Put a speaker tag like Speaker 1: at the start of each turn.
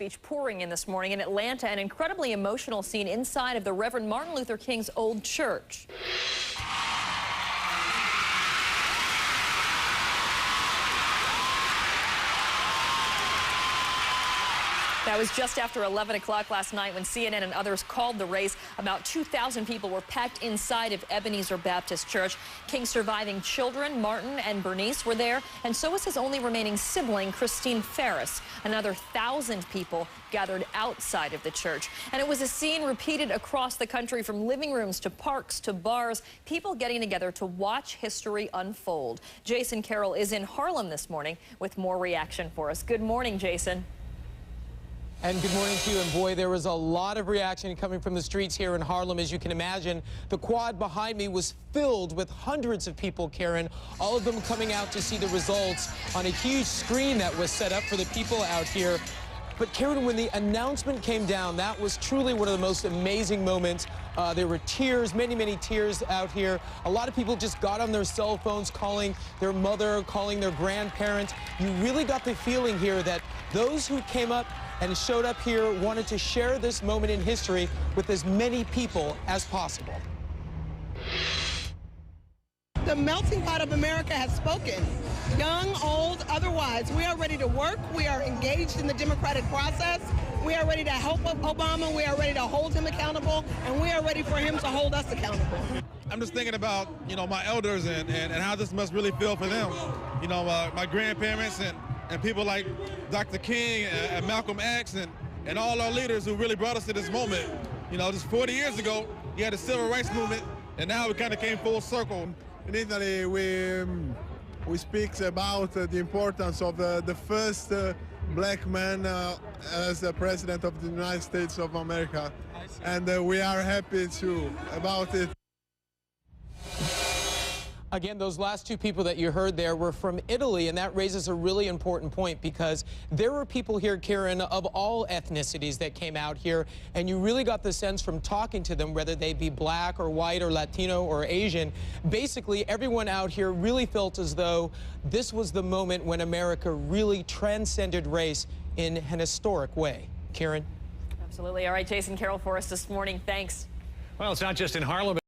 Speaker 1: Speech pouring in this morning in Atlanta, an incredibly emotional scene inside of the Reverend Martin Luther King's old church. That was just after 11 o'clock last night when CNN and others called the race. About 2,000 people were packed inside of Ebenezer Baptist Church. King's surviving children, Martin and Bernice, were there, and so was his only remaining sibling, Christine Ferris. Another 1,000 people gathered outside of the church. And it was a scene repeated across the country, from living rooms to parks to bars, people getting together to watch history unfold. Jason Carroll is in Harlem this morning with more reaction for us. Good morning, Jason.
Speaker 2: And good morning to you. And boy, there was a lot of reaction coming from the streets here in Harlem, as you can imagine. The quad behind me was filled with hundreds of people, Karen, all of them coming out to see the results on a huge screen that was set up for the people out here. But Karen, when the announcement came down, that was truly one of the most amazing moments. There were tears, many tears out here. A lot of people just got on their cell phones, calling their mother, calling their grandparents. You really got the feeling here that those who came up and showed up here wanted to share this moment in history with as many people as possible.
Speaker 3: The melting pot of America has spoken. Young, old, otherwise, we are ready to work. We are engaged in the democratic process. We are ready to help Obama. We are ready to hold him accountable, and we are ready for him to hold us accountable.
Speaker 4: I'm just thinking about, my elders and how this must really feel for them. My grandparents and people like Dr. King and Malcolm X and all our leaders who really brought us to this moment. Just 40 years ago, you had the civil rights movement, and now we kind of came full circle.
Speaker 5: In Italy, we speak about the importance of the first black man as the president of the United States of America, and we are happy too about it.
Speaker 2: Again, those last two people that you heard there were from Italy, and that raises a really important point, because there were people here, Karen, of all ethnicities that came out here, and you really got the sense from talking to them, whether they be black or white or Latino or Asian, basically everyone out here really felt as though this was the moment when America really transcended race in an historic way. Karen?
Speaker 1: Absolutely. All right, Jason Carroll for us this morning. Thanks.
Speaker 6: Well, it's not just in Harlem.